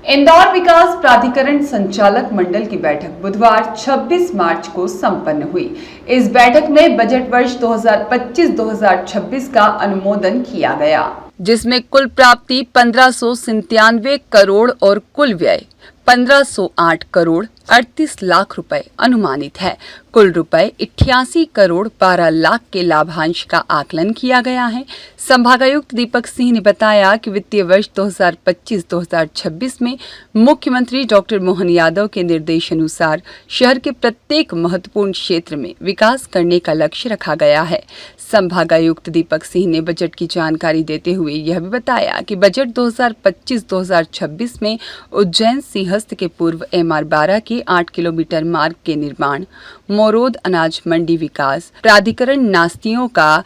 इंदौर विकास प्राधिकरण संचालक मंडल की बैठक बुधवार 26 मार्च को संपन्न हुई। इस बैठक में बजट वर्ष 2025-2026 का अनुमोदन किया गया, जिसमें कुल प्राप्ति 1597 करोड़ और कुल व्यय 1508 करोड़ 38 लाख रुपए अनुमानित है। कुल रुपए 88 करोड़ 12 लाख के लाभांश का आकलन किया गया है। संभागायुक्त दीपक सिंह ने बताया कि वित्तीय वर्ष 2025-2026 में मुख्यमंत्री डॉक्टर मोहन यादव के निर्देशानुसार शहर के प्रत्येक महत्वपूर्ण क्षेत्र में विकास करने का लक्ष्य रखा गया है। संभागायुक्त दीपक सिंह ने बजट की जानकारी देते हुए यह भी बताया कि बजट 2025-2026 में उज्जैन सिंहस्थ के पूर्व MR12 के 8 किलोमीटर मार्ग के निर्माण, मोरोद अनाज मंडी विकास प्राधिकरण नास्तियों का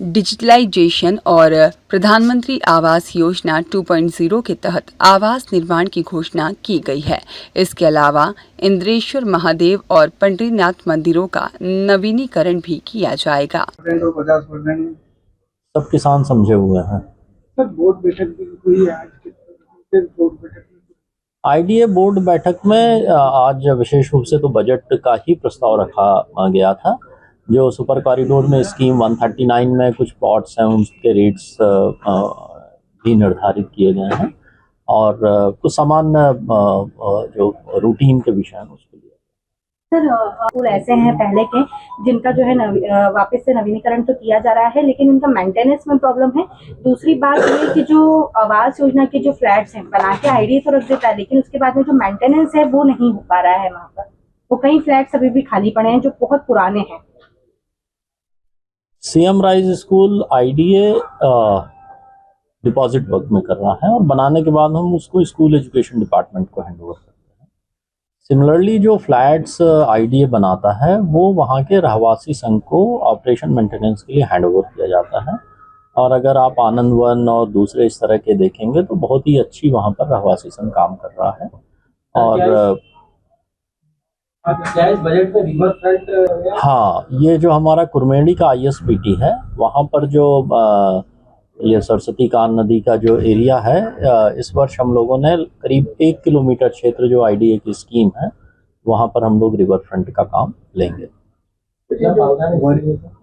डिजिटलाइजेशन और प्रधानमंत्री आवास योजना 2.0 के तहत आवास निर्माण की घोषणा की गई है। इसके अलावा इंद्रेश्वर महादेव और पंडरीनाथ मंदिरों का नवीनीकरण भी किया जाएगा। 50% सब किसान समझे हुए हैं। सर बोर्ड बैठक भी हुई है आज के बोर्ड बैठक में। आईडीए बोर्ड बैठक में आज विशेष रूप से तो बजट का ही प्रस्ताव रखा गया था। जो सुपर कॉरिडोर में स्कीम 139 में कुछ प्लॉट्स हैं उनके रेट्स भी निर्धारित किए गए हैं और कुछ सामान्य जो रूटीन के विषय हैं उसके लिए। सर स्कूल ऐसे हैं पहले के जिनका जो है वापस से नवीनीकरण तो किया जा रहा है, लेकिन उनका मेंटेनेंस में प्रॉब्लम है। दूसरी बात ये कि जो आवास योजना के जो फ्लैट्स हैं बना के आईडी तो रख देता है, लेकिन उसके बाद में जो मेंटेनेंस है वो नहीं हो पा रहा है वहाँ पर। वो कई फ्लैट्स अभी भी खाली पड़े हैं जो बहुत पुराने हैं। CM rise school IDA deposit work में कर रहा है और बनाने के बाद हम उसको स्कूल एजुकेशन डिपार्टमेंट को हैंड ओवर करते हैं। सिमिलरली जो फ्लैट्स आईडीए बनाता है वो वहाँ के रहवासी संघ को ऑपरेशन मेंटेनेंस के लिए हैंड ओवर किया जाता है। और अगर आप आनंद वन और दूसरे इस तरह के देखेंगे तो बहुत ही अच्छी वहाँ पर रहवासी संघ काम कर रहा है। और बजट में रिवर फ्रंट, हाँ, ये जो हमारा कुरमेड़ी का ISBT है वहाँ पर जो ये सरस्वती कान नदी का जो एरिया है, इस वर्ष हम लोगों ने करीब 1 किलोमीटर क्षेत्र जो आईडीए की स्कीम है वहाँ पर हम लोग रिवर फ्रंट का काम लेंगे।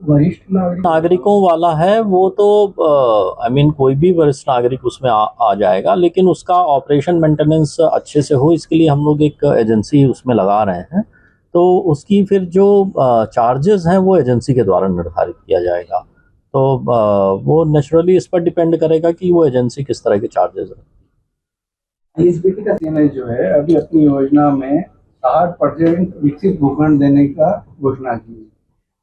वरिष्ठ नागरिकों वाला है वो तो कोई भी वरिष्ठ नागरिक उसमें आ जाएगा, लेकिन उसका ऑपरेशन मेंटेनेंस अच्छे से हो इसके लिए हम लोग एक एजेंसी उसमें लगा रहे हैं। तो उसकी फिर जो चार्जेस हैं वो एजेंसी के द्वारा निर्धारित किया जाएगा। तो वो नेचुरली इस पर डिपेंड करेगा कि वो एजेंसी किस तरह के चार्जेस रखती है। ISBT का सीएम जो है अभी अपनी योजना में 60% विकसित भूखंड देने का घोषणा की है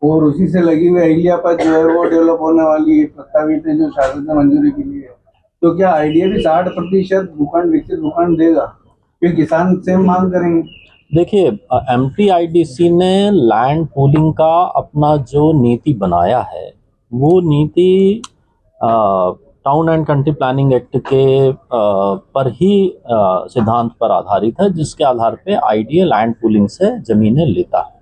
और उसी से लगी हुई अहिल्या पर जो है वो डेवलप होने वाली प्रस्तावित है जो शासन से मंजूरी के लिए है। तो क्या आईडीए भी 60% भूखंड विकसित भूखंड देगा? फिर किसान से मांग करेंगे। देखिए, MTIDC ने लैंड पूलिंग का अपना जो नीति बनाया है वो नीति town and country planning act के पर ही सिद्धांत पर आधारित है, जिसके आधार पे आईडीए लैंड पूलिंग से जमीनें लेता है।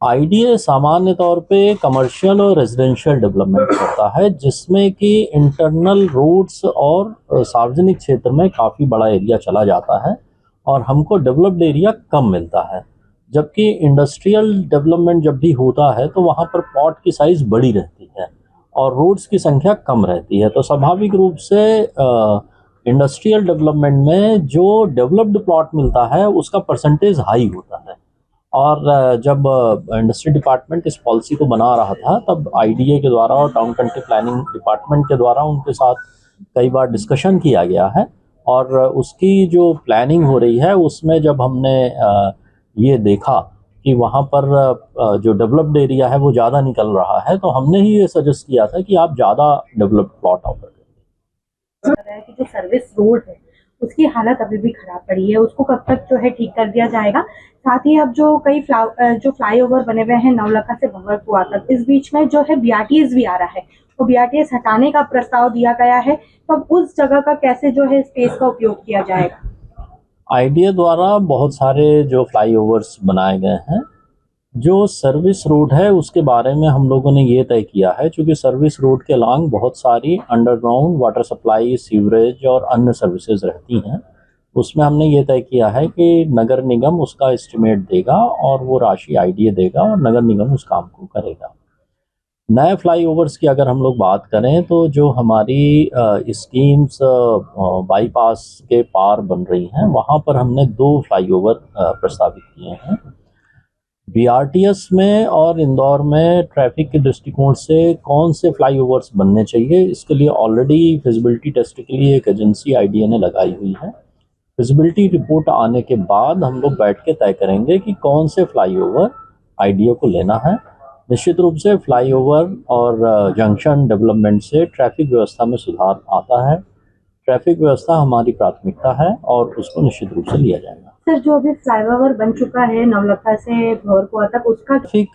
आईडीए सामान्य तौर पे कमर्शियल और रेजिडेंशियल डेवलपमेंट करता है, जिसमें कि इंटरनल रोड्स और सार्वजनिक क्षेत्र में काफ़ी बड़ा एरिया चला जाता है और हमको डेवलप्ड एरिया कम मिलता है। जबकि इंडस्ट्रियल डेवलपमेंट जब भी होता है तो वहाँ पर प्लॉट की साइज़ बड़ी रहती है और रोड्स की संख्या कम रहती है। तो स्वाभाविक रूप से इंडस्ट्रियल डेवलपमेंट में जो डेवलप्ड प्लॉट मिलता है उसका परसेंटेज हाई होता है। और जब इंडस्ट्री डिपार्टमेंट इस पॉलिसी को बना रहा था तब आईडीए के द्वारा और टाउन कंट्री प्लानिंग डिपार्टमेंट के द्वारा उनके साथ कई बार डिस्कशन किया गया है और उसकी जो प्लानिंग हो रही है उसमें जब हमने ये देखा कि वहाँ पर जो डेवलप्ड एरिया है वो ज़्यादा निकल रहा है तो हमने ही ये सजेस्ट किया था कि आप ज़्यादा डेवलप्ड प्लॉट ऑफर करें। कि जो सर्विस रोड है उसकी हालत अभी भी खराब पड़ी है, उसको कब तक जो है ठीक कर दिया जाएगा। साथ ही अब जो कई जो फ्लाईओवर बने हुए हैं नवलखा से भंवरपुरा तक, इस बीच में जो है BRTS भी आ रहा है, तो BRTS हटाने का प्रस्ताव दिया गया है। तो अब उस जगह का कैसे जो है स्पेस का उपयोग किया जाएगा? आईडीए द्वारा बहुत सारे जो फ्लाईओवर्स बनाए गए हैं। जो सर्विस रोड है उसके बारे में हम लोगों ने ये तय किया है, क्योंकि सर्विस रोड के अलॉन्ग बहुत सारी अंडरग्राउंड वाटर सप्लाई, सीवरेज और अन्य सर्विसेज रहती हैं। उसमें हमने ये तय किया है कि नगर निगम उसका एस्टिमेट देगा और वो राशि आईडीए देगा और नगर निगम उस काम को करेगा। नए फ्लाईओवर्स की अगर हम लोग बात करें तो जो हमारी स्कीम्स बाईपास के पार बन रही हैं वहाँ पर हमने 2 फ्लाईओवर प्रस्तावित किए हैं। बीआरटीएस में और इंदौर में ट्रैफिक के दृष्टिकोण से कौन से फ्लाईओवर्स बनने चाहिए, इसके लिए ऑलरेडी फिजिबिलिटी टेस्ट के लिए एक एजेंसी आईडीए ने लगाई हुई है। फिजिबिलिटी रिपोर्ट आने के बाद हम लोग बैठ के तय करेंगे कि कौन से फ्लाईओवर आईडीए को लेना है। निश्चित रूप से फ्लाईओवर और जंक्शन डेवलपमेंट से ट्रैफिक व्यवस्था में सुधार आता है। ट्रैफिक व्यवस्था हमारी प्राथमिकता है और उसको निश्चित रूप से लिया जाएगा। सर, जो अभी फ्लाईओवर बन चुका है नवलखा से भोरकुआ तक, उसका ट्रैफिक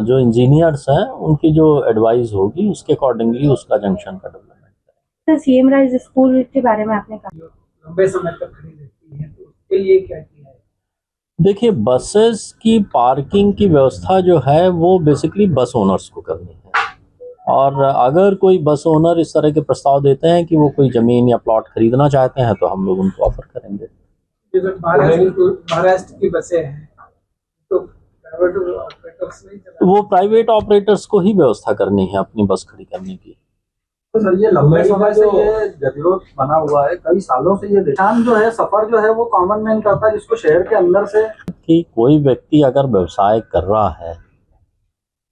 जो इंजीनियर्स हैं उनकी जो एडवाइस होगी उसके अकॉर्डिंगली उसका जंक्शन का डेवलपमेंट करेंगे। सर, सीएम राइज स्कूल के बारे में आपने कहा, लंबे समय तक खड़ी रहती है, तो उसके लिए क्या किया है? देखिए, बसेस की पार्किंग की व्यवस्था जो है वो बेसिकली बस ओनर्स को करनी है और अगर कोई बस ओनर इस तरह के प्रस्ताव देते हैं कि वो कोई ज़मीन या प्लॉट खरीदना चाहते हैं तो हम लोग उनको ऑफर करेंगे। जैसे महाराष्ट्र की बसें हैं तो प्राइवेट ऑपरेटर्स नहीं चला। वो प्राइवेट ऑपरेटर्स को ही व्यवस्था करनी है अपनी बस खड़ी करने की। तो सर, ये लंबे समय से ये गतिरोध बना हुआ है, कई सालों से ये किसान जो है सफर जो है वो कॉमन मैन करता है, जिसको शहर के अंदर से कि कोई व्यक्ति अगर व्यवसाय कर रहा है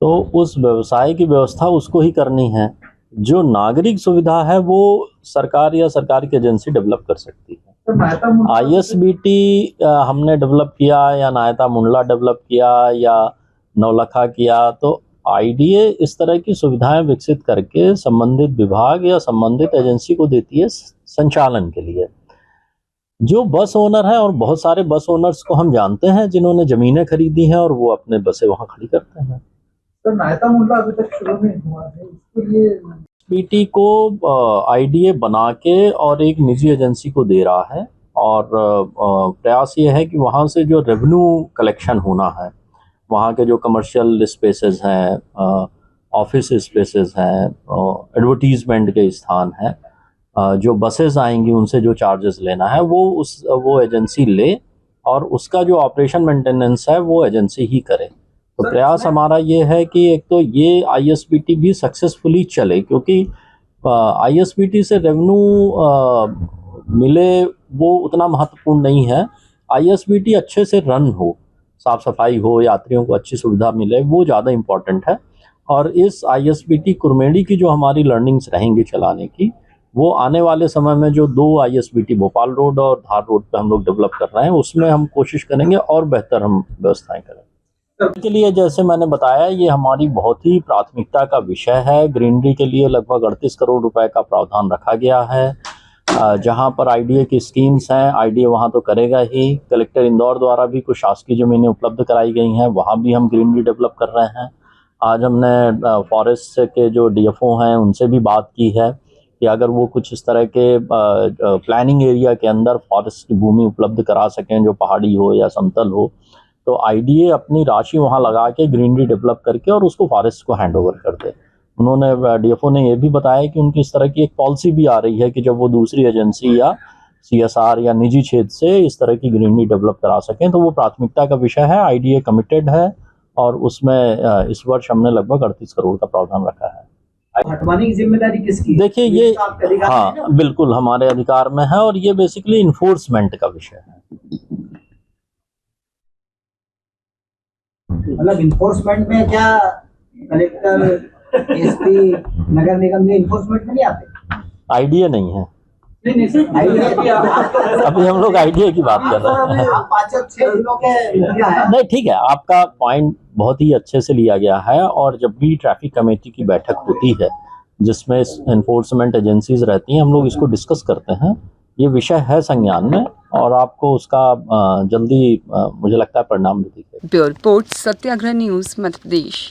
तो उस व्यवसाय की व्यवस्था उसको ही करनी है। जो नागरिक सुविधा है वो सरकार या सरकार की एजेंसी डेवलप कर सकती है। आईएसबीटी हमने डेवलप किया या नायता मुंडला डेवलप किया या नौलखा किया, तो आईडीए इस तरह की सुविधाएं विकसित करके संबंधित विभाग या संबंधित एजेंसी को देती है संचालन के लिए। जो बस ओनर हैं, और बहुत सारे बस ओनर्स को हम जानते हैं जिन्होंने ज़मीनें खरीदी हैं और वो अपने बसें वहाँ खड़ी करते हैं। तो नायता मुंडला अभी तक शुरू नहीं हुआ है, इसके लिए बीटी को आईडीए बना के और एक निजी एजेंसी को दे रहा है और प्रयास ये है कि वहाँ से जो रेवेन्यू कलेक्शन होना है, वहाँ के जो कमर्शियल स्पेसेस हैं, ऑफिस स्पेसेस हैं, एडवर्टीजमेंट के स्थान हैं, जो बसेस आएंगी उनसे जो चार्जेस लेना है वो एजेंसी ले और उसका जो ऑपरेशन मेंटेनेंस है वो एजेंसी ही करे। तो प्रयास हमारा ये है कि एक तो ये आईएसबीटी भी सक्सेसफुली चले, क्योंकि आईएसबीटी से रेवेन्यू मिले वो उतना महत्वपूर्ण नहीं है। आईएसबीटी अच्छे से रन हो, साफ सफाई हो, यात्रियों को अच्छी सुविधा मिले, वो ज़्यादा इम्पोर्टेंट है। और इस आईएसबीटी कुरमेडी की जो हमारी लर्निंग्स रहेंगी चलाने की, वो आने वाले समय में जो 2 आईएसबीटी भोपाल रोड और धार रोड पे हम लोग डेवलप कर रहे हैं उसमें हम कोशिश करेंगे और बेहतर हम व्यवस्थाएं करें। के लिए जैसे मैंने बताया, ये हमारी बहुत ही प्राथमिकता का विषय है। ग्रीनरी के लिए लगभग 38 करोड़ रुपए का प्रावधान रखा गया है। जहां पर आईडीए की स्कीम्स हैं, आईडीए वहां तो करेगा ही। कलेक्टर इंदौर द्वारा भी कुछ शासकीय जमीनें उपलब्ध कराई गई हैं, वहां भी हम ग्रीनरी डेवलप कर रहे हैं। आज हमने फॉरेस्ट के जो डीएफओ हैं उनसे भी बात की है कि अगर वो कुछ इस तरह के प्लानिंग एरिया के अंदर फॉरेस्ट की भूमि उपलब्ध करा सकें, जो पहाड़ी हो या समतल हो, तो आईडीए अपनी राशि वहां लगा के ग्रीनरी डेवलप करके और उसको फॉरेस्ट को हैंड ओवर कर दे। उन्होंने डीएफओ ने ये भी बताया कि उनकी इस तरह की एक पॉलिसी भी आ रही है कि जब वो दूसरी एजेंसी या सीएसआर या निजी क्षेत्र से इस तरह की ग्रीनरी डेवलप करा सकें, तो वो प्राथमिकता का विषय है। आईडीए कमिटेड है और उसमें इस वर्ष हमने लगभग 38 करोड़ का प्रावधान रखा है। हटवाने की जिम्मेदारी किसकी? देखिए, ये हाँ बिल्कुल हमारे अधिकार में है और ये बेसिकली इन्फोर्समेंट का विषय है। मतलब इन्फोर्समेंट में क्या कलेक्टर, एसपी, नगर निगम में इन्फोर्समेंट में नहीं आते? आईडीए नहीं है। नहीं सर, अभी हम लोग आईडीए की बात कर रहे हैं। 5-6 जिलों के नहीं, ठीक है, आपका पॉइंट बहुत ही अच्छे से लिया गया है। और जब भी ट्रैफिक कमेटी की बैठक होती है जिसमें इन्फोर्समेंट एजेंसीज रहती हैं, हम लोग इसको डिस्कस करते हैं। ये विषय है संज्ञान में और आपको उसका जल्दी मुझे लगता है परिणाम भी दिखेगा। ब्यूरो रिपोर्ट, सत्याग्रह न्यूज़, मध्य प्रदेश।